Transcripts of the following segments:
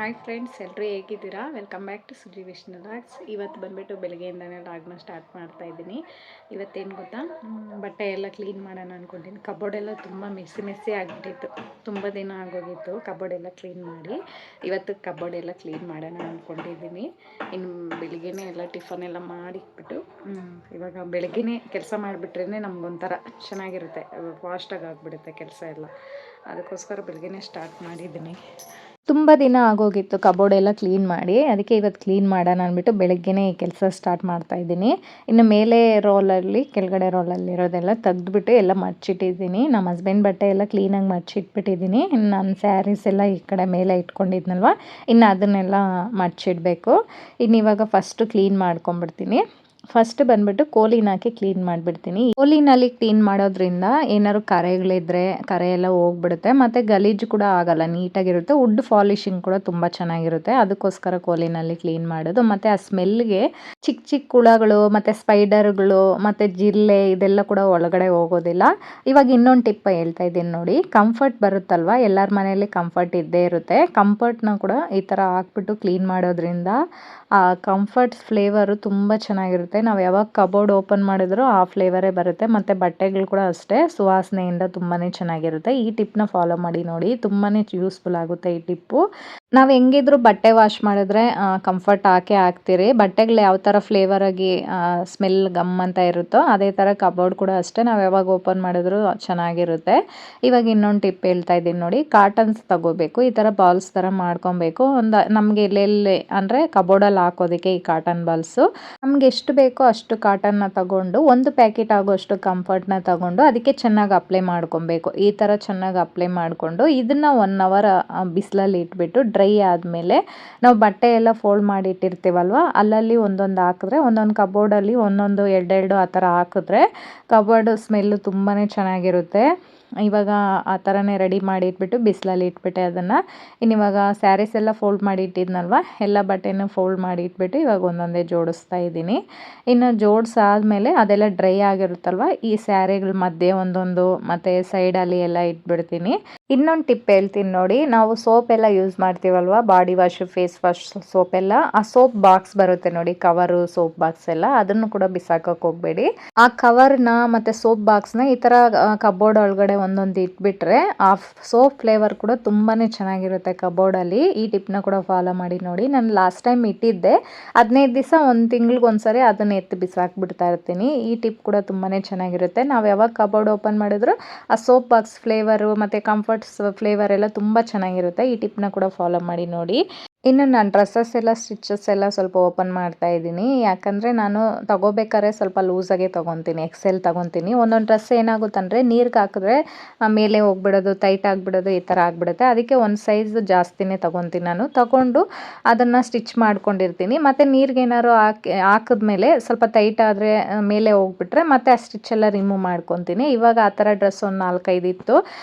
Hi friends, ಎಲ್ಲರೂ ಹೇಗಿದ್ದೀರಾ? Welcome back to Suji Vishnu logs. ಇವತ್ತು ಬಂದುಬಿಟ್ಟು ಬೆಳಗ್ಗೆಯಿಂದನೇ ಲಾಗ್ನ ಸ್ಟಾರ್ಟ್ ಮಾಡ್ತಾ ಇದ್ದೀನಿ. ಇವತ್ತೇನು ಗೊತ್ತಾ, ಬಟ್ಟೆ ಎಲ್ಲ ಕ್ಲೀನ್ ಮಾಡೋಣ ಅಂದ್ಕೊಂಡಿದ್ದೀನಿ. ಕಬೋರ್ಡ್ ಎಲ್ಲ ತುಂಬ ಮೆಸ್ಸಿ ಆಗಿಬಿಟ್ಟಿತ್ತು. ತುಂಬ ದಿನ ಆಗೋಗಿತ್ತು ಕಬೋರ್ಡ್ ಎಲ್ಲ ಕ್ಲೀನ್ ಮಾಡಿ. ಇವತ್ತು ಕಬೋರ್ಡ್ ಎಲ್ಲ ಕ್ಲೀನ್ ಮಾಡೋಣ ಅಂದ್ಕೊಂಡಿದ್ದೀನಿ. ಇನ್ನು ಬೆಳಿಗ್ಗೆನೇ ಎಲ್ಲ ಟಿಫನ್ ಎಲ್ಲ ಮಾಡಿಟ್ಬಿಟ್ಟು ಇವಾಗ ಬೆಳಗ್ಗೆನೇ ಕೆಲಸ ಮಾಡಿಬಿಟ್ರೇ ನಮಗೊಂಥರ ಚೆನ್ನಾಗಿರುತ್ತೆ, ಫಾಸ್ಟಾಗಿ ಆಗಿಬಿಡುತ್ತೆ ಕೆಲಸ ಎಲ್ಲ. ಅದಕ್ಕೋಸ್ಕರ ಬೆಳಗ್ಗೆನೇ ಸ್ಟಾರ್ಟ್ ಮಾಡಿದ್ದೀನಿ. ತುಂಬ ದಿನ ಆಗೋಗಿತ್ತು ಕಬೋರ್ಡ್ ಎಲ್ಲ ಕ್ಲೀನ್ ಮಾಡಿ. ಅದಕ್ಕೆ ಇವತ್ತು ಕ್ಲೀನ್ ಮಾಡೋಣ ಅಂದ್ಬಿಟ್ಟು ಬೆಳಗ್ಗೆನೇ ಈ ಕೆಲಸ ಸ್ಟಾರ್ಟ್ ಮಾಡ್ತಾ ಇದ್ದೀನಿ. ಇನ್ನು ಮೇಲೆ ರೋಲಲ್ಲಿ, ಕೆಳಗಡೆ ರೋಲಲ್ಲಿ ಇರೋದೆಲ್ಲ ತೆಗೆದ್ಬಿಟ್ಟು ಎಲ್ಲ ಮಡ್ಚಿಟ್ಟಿದ್ದೀನಿ. ನಮ್ಮ ಹಸ್ಬೆಂಡ್ ಬಟ್ಟೆ ಎಲ್ಲ ಕ್ಲೀನಾಗಿ ಮಡ್ಚಿಟ್ಬಿಟ್ಟಿದ್ದೀನಿ. ಇನ್ನು ನನ್ನ ಸ್ಯಾರೀಸ್ ಎಲ್ಲ ಈ ಕಡೆ ಮೇಲೆ ಇಟ್ಕೊಂಡಿದ್ನಲ್ವ, ಇನ್ನು ಅದನ್ನೆಲ್ಲ ಮಡ್ಚಿಡಬೇಕು. ಇನ್ನು ಇವಾಗ ಫಸ್ಟು ಕ್ಲೀನ್ ಮಾಡ್ಕೊಂಬಿಡ್ತೀನಿ. ಫಸ್ಟ್ ಬಂದ್ಬಿಟ್ಟು ಕೋಲಿನ ಹಾಕಿ ಕ್ಲೀನ್ ಮಾಡಿಬಿಡ್ತೀನಿ. ಕೋಲಿನಲ್ಲಿ ಕ್ಲೀನ್ ಮಾಡೋದ್ರಿಂದ ಏನಾದ್ರು ಕರೆಗಳಿದ್ರೆ ಕರೆ ಎಲ್ಲ ಹೋಗ್ಬಿಡುತ್ತೆ, ಮತ್ತು ಗಲೀಜು ಕೂಡ ಆಗಲ್ಲ, ನೀಟಾಗಿರುತ್ತೆ. ವುಡ್ ಪಾಲಿಶಿಂಗ್ ಕೂಡ ತುಂಬ ಚೆನ್ನಾಗಿರುತ್ತೆ. ಅದಕ್ಕೋಸ್ಕರ ಕೋಲಿನಲ್ಲಿ ಕ್ಲೀನ್ ಮಾಡೋದು. ಮತ್ತು ಆ ಸ್ಮೆಲ್ಗೆ ಚಿಕ್ಕ ಚಿಕ್ಕ ಹುಳಗಳು ಮತ್ತು ಸ್ಪೈಡರ್ಗಳು ಮತ್ತು ಜಿರಳೆ ಇದೆಲ್ಲ ಕೂಡ ಒಳಗಡೆ ಹೋಗೋದಿಲ್ಲ. ಇವಾಗ ಇನ್ನೊಂದು ಟಿಪ್ ಹೇಳ್ತಾ ಇದ್ದೀನಿ ನೋಡಿ. ಕಂಫರ್ಟ್ ಬರುತ್ತಲ್ವ, ಎಲ್ಲರ ಮನೆಯಲ್ಲಿ ಕಂಫರ್ಟ್ ಇದ್ದೇ ಇರುತ್ತೆ. ಕಂಫರ್ಟ್ನ ಕೂಡ ಈ ಥರ ಹಾಕ್ಬಿಟ್ಟು ಕ್ಲೀನ್ ಮಾಡೋದ್ರಿಂದ ಆ ಕಂಫರ್ಟ್ ಫ್ಲೇವರು ತುಂಬ ಚೆನ್ನಾಗಿರುತ್ತೆ. ನಾವು ಯಾವಾಗ ಕಬೋರ್ಡ್ ಓಪನ್ ಮಾಡಿದ್ರೂ ಆ ಫ್ಲೇವರೇ ಬರುತ್ತೆ. ಮತ್ತು ಬಟ್ಟೆಗಳು ಕೂಡ ಅಷ್ಟೇ ಸುವಾಸನೆಯಿಂದ ತುಂಬಾ ಚೆನ್ನಾಗಿರುತ್ತೆ. ಈ ಟಿಪ್ನ ಫಾಲೋ ಮಾಡಿ ನೋಡಿ, ತುಂಬಾ ಯೂಸ್ಫುಲ್ ಆಗುತ್ತೆ ಈ ಟಿಪ್ಪು. ನಾವು ಹೆಂಗಿದ್ರು ಬಟ್ಟೆ ವಾಶ್ ಮಾಡಿದ್ರೆ ಕಂಫರ್ಟ್ ಹಾಕ್ತೀರಿ. ಬಟ್ಟೆಗಳು ಯಾವ ಥರ ಫ್ಲೇವರಾಗಿ ಸ್ಮೆಲ್ ಗಮ್ ಅಂತ ಇರುತ್ತೋ ಅದೇ ಥರ ಕಬೋರ್ಡ್ ಕೂಡ ಅಷ್ಟೇ, ನಾವು ಯಾವಾಗ ಓಪನ್ ಮಾಡಿದ್ರು ಚೆನ್ನಾಗಿರುತ್ತೆ. ಇವಾಗ ಇನ್ನೊಂದು ಟಿಪ್ ಹೇಳ್ತಾ ಇದ್ದೀನಿ ನೋಡಿ. ಕಾಟನ್ಸ್ ತಗೋಬೇಕು, ಈ ಥರ ಬಾಲ್ಸ್ ಥರ ಮಾಡ್ಕೊಬೇಕು. ಒಂದು ನಮಗೆ ಎಲ್ಲೆಲ್ಲಿ ಅಂದರೆ ಕಬೋರ್ಡಲ್ಲಿ ಹಾಕೋದಕ್ಕೆ ಈ ಕಾಟನ್ ಬಾಲ್ಸು ನಮ್ಗೆ ಎಷ್ಟು ಬೇಕೋ ಅಷ್ಟು ಕಾಟನ್ನ ತಗೊಂಡು ಒಂದು ಪ್ಯಾಕೆಟ್ ಆಗೋಷ್ಟು ಕಂಫರ್ಟ್ನ ತಗೊಂಡು ಅದಕ್ಕೆ ಚೆನ್ನಾಗಿ ಅಪ್ಲೈ ಮಾಡ್ಕೊಬೇಕು. ಈ ಥರ ಚೆನ್ನಾಗಿ ಅಪ್ಲೈ ಮಾಡಿಕೊಂಡು ಇದನ್ನು 1 ಅವರ್ ಬಿಸಿಲಲ್ಲಿ ಇಟ್ಬಿಟ್ಟು ಡ್ರೈ ಆದಮೇಲೆ ನಾವು ಬಟ್ಟೆ ಎಲ್ಲ ಫೋಲ್ಡ್ ಮಾಡಿ ಇಟ್ಟಿರ್ತೀವಲ್ವ, ಅಲ್ಲಲ್ಲಿ ಒಂದೊಂದು ಹಾಕಿದ್ರೆ, ಒಂದೊಂದು ಕಬೋರ್ಡಲ್ಲಿ ಒಂದೊಂದು ಎರಡೆರಡು ಆ ಥರ ಹಾಕಿದ್ರೆ ಕಬೋರ್ಡ್ ಸ್ಮೆಲ್ಲು ತುಂಬಾ ಚೆನ್ನಾಗಿರುತ್ತೆ. ಇವಾಗ ಆ ಥರನೇ ರೆಡಿ ಮಾಡಿ ಇಟ್ಬಿಟ್ಟು ಬಿಸಿಲಲ್ಲಿ ಇಟ್ಬಿಟ್ಟೆ ಅದನ್ನು. ಇನ್ನಿವಾಗ ಸ್ಯಾರೀಸ್ ಎಲ್ಲ ಫೋಲ್ಡ್ ಮಾಡಿ ಇಟ್ಟಿದ್ನಲ್ವ, ಎಲ್ಲ ಬಟ್ಟೆನೂ ಫೋಲ್ಡ್ ಮಾಡಿ ಇಟ್ಬಿಟ್ಟು ಇವಾಗ ಒಂದೊಂದೇ ಜೋಡಿಸ್ತಾ ಇದ್ದೀನಿ. ಇನ್ನು ಜೋಡಿಸಾದ್ಮೇಲೆ ಅದೆಲ್ಲ ಡ್ರೈ ಆಗಿರುತ್ತಲ್ವ, ಈ ಸ್ಯಾರಿಗಳ ಮಧ್ಯೆ ಒಂದೊಂದು ಮತ್ತು ಸೈಡಲ್ಲಿ ಎಲ್ಲ ಇಟ್ಬಿಡ್ತೀನಿ. ಇನ್ನೊಂದು ಟಿಪ್ ಹೇಳ್ತೀನಿ ನೋಡಿ. ನಾವು ಸೋಪ್ ಎಲ್ಲ ಯೂಸ್ ಮಾಡ್ತೀವಲ್ವ, body wash, face wash soap ಎಲ್ಲ, ಆ ಸೋಪ್ ಬಾಕ್ಸ್ ಬರುತ್ತೆ ನೋಡಿ, ಕವರು ಸೋಪ್ ಬಾಕ್ಸ್ ಎಲ್ಲ, ಅದನ್ನು ಕೂಡ ಬಿಸಾಕೋಕೆ ಹೋಗಬೇಡಿ. ಆ ಕವರ್ನ ಮತ್ತು ಸೋಪ್ ಬಾಕ್ಸ್ನ ಈ ಥರ ಕಬೋರ್ಡ್ ಒಳಗಡೆ ಒಂದೊಂದು ಇಟ್ಬಿಟ್ರೆ ಆ ಸೋಪ್ ಫ್ಲೇವರ್ ಕೂಡ ತುಂಬಾ ಚೆನ್ನಾಗಿರುತ್ತೆ ಕಬೋರ್ಡಲ್ಲಿ. ಈ ಟಿಪ್ನ ಕೂಡ ಫಾಲೋ ಮಾಡಿ ನೋಡಿ. ನಾನು ಲಾಸ್ಟ್ ಟೈಮ್ ಇಟ್ಟಿದ್ದೆ, 15 ದಿವಸ 1 ತಿಂಗ್ಳಿಗೆ ಒಂದ್ಸರಿ ಅದನ್ನು ಎತ್ತಿ ಬಿಸಾಕ್ಬಿಡ್ತಾ ಇರ್ತೀನಿ. ಈ ಟಿಪ್ ಕೂಡ ತುಂಬಾ ಚೆನ್ನಾಗಿರುತ್ತೆ. ನಾವು ಯಾವಾಗ ಕಬೋರ್ಡ್ ಓಪನ್ ಮಾಡಿದ್ರು ಆ ಸೋಪ್ ಬಾಕ್ಸ್ ಫ್ಲೇವರು ಮತ್ತು ಕಂಫರ್ಟ್ಸ್ ಫ್ಲೇವರ್ ಎಲ್ಲ ತುಂಬ ಚೆನ್ನಾಗಿರುತ್ತೆ. ಈ ಟಿಪ್ನ ಕೂಡ ಫಾಲೋ ಮಾಡಿ ನೋಡಿ. ಇನ್ನು ನಾನು ಡ್ರೆಸ್ಸಸ್ ಎಲ್ಲ ಸ್ಟಿಚಸ್ ಎಲ್ಲ ಸ್ವಲ್ಪ ಓಪನ್ ಮಾಡ್ತಾ ಇದ್ದೀನಿ. ಯಾಕಂದರೆ ನಾನು ತಗೋಬೇಕಾದ್ರೆ ಸ್ವಲ್ಪ ಲೂಸಾಗೆ ತೊಗೊತೀನಿ, ಎಕ್ಸೆಲ್ ತೊಗೊತೀನಿ. ಒಂದೊಂದು ಡ್ರೆಸ್ ಏನಾಗುತ್ತಂದರೆ ನೀರಿಗೆ ಹಾಕಿದ್ರೆ ಮೇಲೆ ಹೋಗ್ಬಿಡೋದು, ಟೈಟ್ ಆಗಿಬಿಡೋದು, ಈ ಥರ ಆಗಿಬಿಡುತ್ತೆ. ಅದಕ್ಕೆ ಒಂದು ಸೈಜ್ ಜಾಸ್ತಿನೇ ತೊಗೊತೀನಿ ನಾನು. ತಗೊಂಡು ಅದನ್ನು ಸ್ಟಿಚ್ ಮಾಡ್ಕೊಂಡಿರ್ತೀನಿ. ಮತ್ತು ನೀರಿಗೆ ಏನಾದ್ರು ಹಾಕಿದ್ಮೇಲೆ ಸ್ವಲ್ಪ ಟೈಟ್ ಆದರೆ ಮೇಲೆ ಹೋಗ್ಬಿಟ್ರೆ ಮತ್ತೆ ಆ ಸ್ಟಿಚ್ಚೆಲ್ಲ ರಿಮೂವ್ ಮಾಡ್ಕೊತೀನಿ. ಇವಾಗ ಆ ಥರ ಡ್ರೆಸ್ ಒಂದು 4-5 ಇತ್ತು,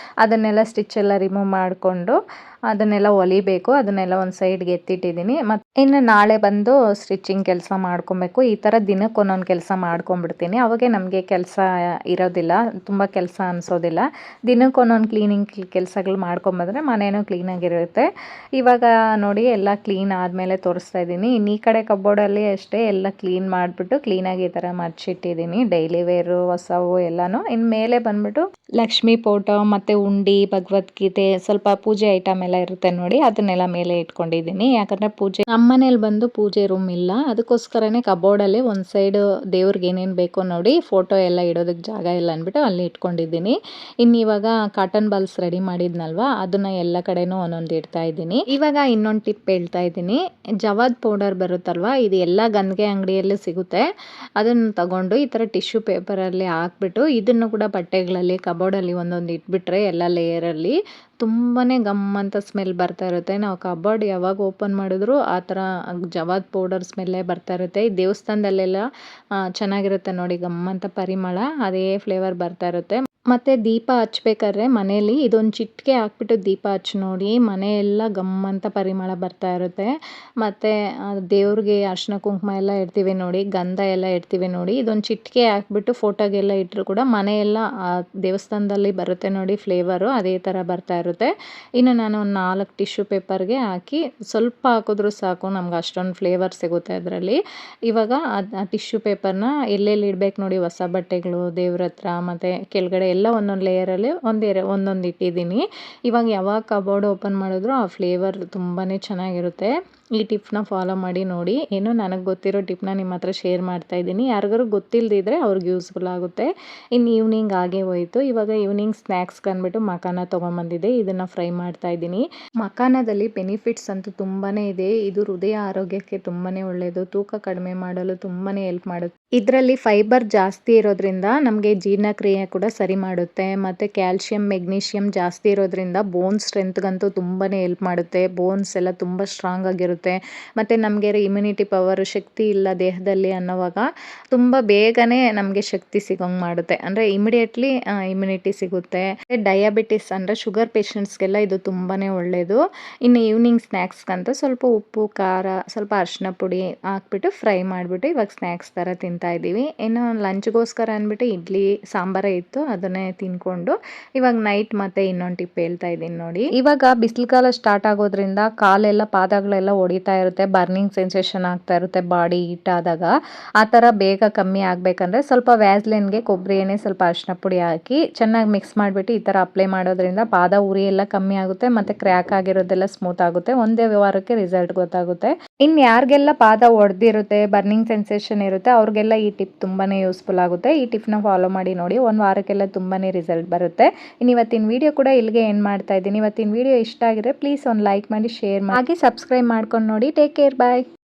ಅದನ್ನೆಲ್ಲ ಸ್ಟಿಚ್ಚೆಲ್ಲ ರಿಮೂವ್ ಮಾಡಿಕೊಂಡು ಅದನ್ನೆಲ್ಲ ಹೊಲಿಬೇಕು. ಅದನ್ನೆಲ್ಲ ಒಂದು ಸೈಡ್ಗೆ ಎತ್ತಿಟ್ಟಿದ್ದೀನಿ. ಮತ್ತು ಇನ್ನು ನಾಳೆ ಬಂದು ಸ್ಟಿಚಿಂಗ್ ಕೆಲಸ ಮಾಡ್ಕೊಬೇಕು. ಈ ಥರ ದಿನಕ್ಕೆ ಒಂದೊಂದು ಕೆಲಸ ಮಾಡ್ಕೊಂಬಿಡ್ತೀನಿ. ಅವಾಗೆ ನಮಗೆ ಕೆಲಸ ಇರೋದಿಲ್ಲ, ತುಂಬ ಕೆಲಸ ಅನಿಸೋದಿಲ್ಲ. ದಿನಕ್ಕೆ ಒಂದೊಂದು ಕ್ಲೀನಿಂಗ್ ಕೆಲಸಗಳು ಮಾಡ್ಕೊಂಬಂದ್ರೆ ಮನೇನೂ ಕ್ಲೀನಾಗಿರುತ್ತೆ. ಇವಾಗ ನೋಡಿ ಎಲ್ಲ ಕ್ಲೀನ್ ಆದಮೇಲೆ ತೋರಿಸ್ತಾ ಇದ್ದೀನಿ. ಇನ್ನು ಈ ಕಡೆ ಕಬೋರ್ಡಲ್ಲಿ ಅಷ್ಟೇ ಎಲ್ಲ ಕ್ಲೀನ್ ಮಾಡಿಬಿಟ್ಟು ಕ್ಲೀನಾಗಿ ಈ ಥರ ಮಡ್ಚಿಟ್ಟಿದ್ದೀನಿ, ಡೈಲಿ ವೇರು ಹೊಸವು ಎಲ್ಲನೂ. ಇನ್ನು ಮೇಲೆ ಬಂದುಬಿಟ್ಟು ಲಕ್ಷ್ಮೀ ಫೋಟೋ ಮತ್ತು ಉಂಡಿ, ಭಗವದ್ಗೀತೆ, ಸ್ವಲ್ಪ ಪೂಜೆ ಐಟಮ್ ಎಲ್ಲ ಇರುತ್ತೆ ನೋಡಿ, ಅದನ್ನೆಲ್ಲ ಮೇಲೆ ಇಟ್ಕೊಂಡಿದ್ದೀನಿ. ಯಾಕಂದರೆ ನಮ್ಮನೇಲಿ ಬಂದು ಪೂಜೆ ರೂಮ್ ಇಲ್ಲ, ಅದಕ್ಕೋಸ್ಕರನೇ ಕಬೋರ್ಡಲ್ಲಿ ಒಂದು ಸೈಡು ದೇವ್ರಿಗೆ ಏನೇನು ಬೇಕೋ ನೋಡಿ ಫೋಟೋ ಎಲ್ಲ ಇಡೋದಕ್ಕೆ ಜಾಗ ಇಲ್ಲ ಅಂದ್ಬಿಟ್ಟು ಅಲ್ಲಿ ಇಟ್ಕೊಂಡಿದ್ದೀನಿ. ಇನ್ನು ಇವಾಗ ಕಾಟನ್ ಬಾಲ್ಸ್ ರೆಡಿ ಮಾಡಿದ್ನಲ್ವ, ಅದನ್ನು ಎಲ್ಲ ಕಡೆನೂ ಒಂದೊಂದು ಇಡ್ತಾ ಇದ್ದೀನಿ. ಇವಾಗ ಇನ್ನೊಂದು ಟಿಪ್ ಹೇಳ್ತಾ ಇದ್ದೀನಿ. ಜವಾದ್ ಪೌಡರ್ ಬರುತ್ತಲ್ವ, ಇದು ಎಲ್ಲ ಗಂಧಿಗೆ ಅಂಗಡಿಯಲ್ಲಿ ಸಿಗುತ್ತೆ. ಅದನ್ನು ತಗೊಂಡು ಈ ಥರ ಟಿಶ್ಯೂ ಪೇಪರಲ್ಲಿ ಹಾಕ್ಬಿಟ್ಟು ಇದನ್ನು ಕೂಡ ಬಟ್ಟೆಗಳಲ್ಲಿ ಕಬೋರ್ಡಲ್ಲಿ ಒಂದೊಂದು ಇಟ್ಬಿಟ್ರೆ ಎಲ್ಲ ಲೇಯರಲ್ಲಿ ತುಂಬಾ ಗಮ್ ಅಂತ ಸ್ಮೆಲ್ ಬರ್ತಾ ಇರುತ್ತೆ. ನಾವು ಕಬೋರ್ಡ್ ಯಾವಾಗ ಓಪನ್ ಮಾಡಿದ್ರು ಆ ಥರ ಜವಾದ್ ಪೌಡರ್ ಸ್ಮೆಲ್ಲೇ ಬರ್ತಾ ಇರುತ್ತೆ. ಈ ದೇವಸ್ಥಾನದಲ್ಲೆಲ್ಲ ಚೆನ್ನಾಗಿರುತ್ತೆ ನೋಡಿ, ಗಮ್ ಅಂತ ಪರಿಮಳ, ಅದೇ ಫ್ಲೇವರ್ ಬರ್ತಾ ಇರುತ್ತೆ. ಮತ್ತು ದೀಪ ಹಚ್ಬೇಕಾದ್ರೆ ಮನೇಲಿ ಇದೊಂದು ಚಿಟಿಕೆ ಹಾಕ್ಬಿಟ್ಟು ದೀಪ ಹಚ್ಚಿ ನೋಡಿ, ಮನೆಯೆಲ್ಲ ಘಮ್ ಅಂತ ಪರಿಮಳ ಬರ್ತಾ ಇರುತ್ತೆ. ಮತ್ತು ದೇವ್ರಿಗೆ ಅರಿಶಿನ ಕುಂಕುಮ ಎಲ್ಲ ಇಡ್ತೀವಿ ನೋಡಿ, ಗಂಧ ಎಲ್ಲ ಇಡ್ತೀವಿ ನೋಡಿ, ಇದೊಂದು ಚಿಟಿಕೆ ಹಾಕ್ಬಿಟ್ಟು ಫೋಟೋಗೆಲ್ಲ ಇಟ್ಟರು ಕೂಡ ಮನೆಯೆಲ್ಲ ದೇವಸ್ಥಾನದಲ್ಲಿ ಬರುತ್ತೆ ನೋಡಿ ಫ್ಲೇವರು, ಅದೇ ಥರ ಬರ್ತಾ ಇರುತ್ತೆ. ಇನ್ನು ನಾನು ಒಂದು 4 ಟಿಶ್ಯೂ ಪೇಪರ್ಗೆ ಹಾಕಿ ಸ್ವಲ್ಪ ಹಾಕಿದ್ರೂ ಸಾಕು, ನಮ್ಗೆ ಅಷ್ಟೊಂದು ಫ್ಲೇವರ್ ಸಿಗುತ್ತೆ ಅದರಲ್ಲಿ. ಇವಾಗ ಆ ಟಿಶ್ಯೂ ಪೇಪರ್ನ ಎಲ್ಲೆಲ್ಲಿ ಇಡ್ಬೇಕು ನೋಡಿ, ಹೊಸ ಬಟ್ಟೆಗಳು ದೇವ್ರ ಹತ್ರ ಮತ್ತು ಕೆಳಗಡೆ ಎಲ್ಲ ಒಂದೊಂದು ಲೇಯರಲ್ಲಿ ಒಂದೊಂದು ಇಟ್ಟಿದ್ದೀನಿ. ಇವಾಗ ಯಾವಾಗ ಕಬೋರ್ಡ್ ಓಪನ್ ಮಾಡಿದ್ರು ಆ ಫ್ಲೇವರ್ ತುಂಬಾ ಚೆನ್ನಾಗಿರುತ್ತೆ. ಈ ಟಿಪ್ನ ಫಾಲೋ ಮಾಡಿ ನೋಡಿ. ಏನೋ ನನಗೆ ಗೊತ್ತಿರೋ ಟಿಪ್ನ ನಿಮ್ಮ ಹತ್ರ ಶೇರ್ ಮಾಡ್ತಾ ಇದ್ದೀನಿ. ಯಾರಿಗಾರು ಗೊತ್ತಿಲ್ಲದಿದ್ದರೆ ಅವ್ರಿಗೆ ಯೂಸ್ಫುಲ್ ಆಗುತ್ತೆ. ಇನ್ನು ಈವ್ನಿಂಗ್ ಆಗೇ ಹೋಯಿತು. ಇವಾಗ ಈವ್ನಿಂಗ್ ಸ್ನ್ಯಾಕ್ಸ್ಗೆ ಅಂದ್ಬಿಟ್ಟು ಮಖಾನ ತೊಗೊಂಬಂದಿದ್ದೆ, ಇದನ್ನು ಫ್ರೈ ಮಾಡ್ತಾ ಇದ್ದೀನಿ. ಮಖಾನದಲ್ಲಿ ಬೆನಿಫಿಟ್ಸ್ ಅಂತೂ ತುಂಬಾ ಇದೆ. ಇದು ಹೃದಯ ಆರೋಗ್ಯಕ್ಕೆ ತುಂಬಾ ಒಳ್ಳೆಯದು, ತೂಕ ಕಡಿಮೆ ಮಾಡಲು ತುಂಬಾ ಹೆಲ್ಪ್ ಮಾಡುತ್ತೆ. ಇದರಲ್ಲಿ ಫೈಬರ್ ಜಾಸ್ತಿ ಇರೋದ್ರಿಂದ ನಮಗೆ ಜೀರ್ಣಕ್ರಿಯೆ ಕೂಡ ಸರಿ ಮಾಡುತ್ತೆ. ಮತ್ತು ಕ್ಯಾಲ್ಶಿಯಂ ಮೆಗ್ನೀಷಿಯಮ್ ಜಾಸ್ತಿ ಇರೋದ್ರಿಂದ ಬೋನ್ ಸ್ಟ್ರೆಂತ್ಗಂತೂ ತುಂಬಾ ಹೆಲ್ಪ್ ಮಾಡುತ್ತೆ. ಬೋನ್ಸ್ ಎಲ್ಲ ತುಂಬ ಸ್ಟ್ರಾಂಗ್ ಆಗಿರುತ್ತೆ. ಮತ್ತು ನಮಗೆ ಇಮ್ಯುನಿಟಿ ಪವರ್, ಶಕ್ತಿ ಇಲ್ಲ ದೇಹದಲ್ಲಿ ಅನ್ನೋವಾಗ ತುಂಬ ಬೇಗನೆ ನಮಗೆ ಶಕ್ತಿ ಸಿಗೋಂಗೆ ಮಾಡುತ್ತೆ. ಅಂದರೆ ಇಮಿಡಿಯೇಟ್ಲಿ ಇಮ್ಯುನಿಟಿ ಸಿಗುತ್ತೆ. ಡಯಾಬಿಟಿಸ್ ಅಂದರೆ ಶುಗರ್ ಪೇಷಂಟ್ಸ್ಗೆಲ್ಲ ಇದು ತುಂಬಾ ಒಳ್ಳೆಯದು. ಇನ್ನು ಈವ್ನಿಂಗ್ ಸ್ನ್ಯಾಕ್ಸ್ಗಂತ ಸ್ವಲ್ಪ ಉಪ್ಪು, ಖಾರ, ಸ್ವಲ್ಪ ಅರಿಶಿನ ಪುಡಿ ಹಾಕ್ಬಿಟ್ಟು ಫ್ರೈ ಮಾಡಿಬಿಟ್ಟು ಇವಾಗ ಸ್ನ್ಯಾಕ್ಸ್ ಥರ ತಿಂತಾ ಇದ್ದೀವಿ. ಇನ್ನು ಲಂಚ್ಗೋಸ್ಕರ ಅಂದ್ಬಿಟ್ಟು ಇಡ್ಲಿ ಸಾಂಬಾರೇ ಇತ್ತು, ಅದನ್ನೇ ತಿನ್ಕೊಂಡು ಇವಾಗ ನೈಟ್ ಮತ್ತೆ ಇನ್ನೊಂದು ಟಿಪ್ ಹೇಳ್ತಾ ಇದ್ದೀನಿ ನೋಡಿ. ಇವಾಗ ಬಿಸಿಲುಗಾಲ ಸ್ಟಾರ್ಟ್ ಆಗೋದ್ರಿಂದ ಕಾಲೆಲ್ಲ ಪಾದಗಳೆಲ್ಲ ಹೊಡಿತಾ ಇರುತ್ತೆ, ಬರ್ನಿಂಗ್ ಸೆನ್ಸೇಷನ್ ಆಗ್ತಾ ಇರುತ್ತೆ ಬಾಡಿ ಹೀಟ್ ಆದಾಗ. ಆ ಥರ ಬೇಗ ಕಮ್ಮಿ ಆಗಬೇಕಂದ್ರೆ ಸ್ವಲ್ಪ ವ್ಯಾಸ್ಲಿನ್ಗೆ ಕೊಬ್ಬರಿ ಎಣ್ಣೆ, ಸ್ವಲ್ಪ ಅರಿಶಿನ ಪುಡಿ ಹಾಕಿ ಚೆನ್ನಾಗಿ ಮಿಕ್ಸ್ ಮಾಡಿಬಿಟ್ಟು ಈ ಥರ ಅಪ್ಲೈ ಮಾಡೋದ್ರಿಂದ ಪಾದ ಉರಿ ಎಲ್ಲ ಕಮ್ಮಿ ಆಗುತ್ತೆ ಮತ್ತು ಕ್ರ್ಯಾಕ್ ಆಗಿರೋದೆಲ್ಲ ಸ್ಮೂತ್ ಆಗುತ್ತೆ. ಒಂದೇ ವಾರಕ್ಕೆ ರಿಸಲ್ಟ್ ಗೊತ್ತಾಗುತ್ತೆ. ಇನ್ನು ಯಾರಿಗೆಲ್ಲ ಪಾದ ಒಡೆದಿರುತ್ತೆ, ಬರ್ನಿಂಗ್ ಸೆನ್ಸೇಷನ್ ಇರುತ್ತೆ, ಅವ್ರಿಗೆಲ್ಲ ಈ ಟಿಪ್ ತುಂಬಾ ಯೂಸ್ಫುಲ್ ಆಗುತ್ತೆ. ಈ ಟಿಪ್ನ ಫಾಲೋ ಮಾಡಿ ನೋಡಿ, ಒಂದು ವಾರಕ್ಕೆಲ್ಲ ತುಂಬಾ ರಿಸಲ್ಟ್ ಬರುತ್ತೆ. ಇನ್ನು ಇವತ್ತಿನ ವಿಡಿಯೋ ಕೂಡ ಇಲ್ಲಿಗೆ ಎಂಡ್ ಮಾಡ್ತಾ ಇದ್ದೀನಿ. ಇವತ್ತಿನ ವಿಡಿಯೋ ಇಷ್ಟ ಆಗಿದ್ರೆ ಪ್ಲೀಸ್ ಒಂದು ಲೈಕ್ ಮಾಡಿ, ಶೇರ್ ಮಾಡಿ, ಹಾಗೆ ಸಬ್ಸ್ಕ್ರೈಬ್ ಮಾಡ್ಕೊಂಡು ನೋಡಿ. ಟೇಕ್ ಕೇರ್, ಬಾಯ್.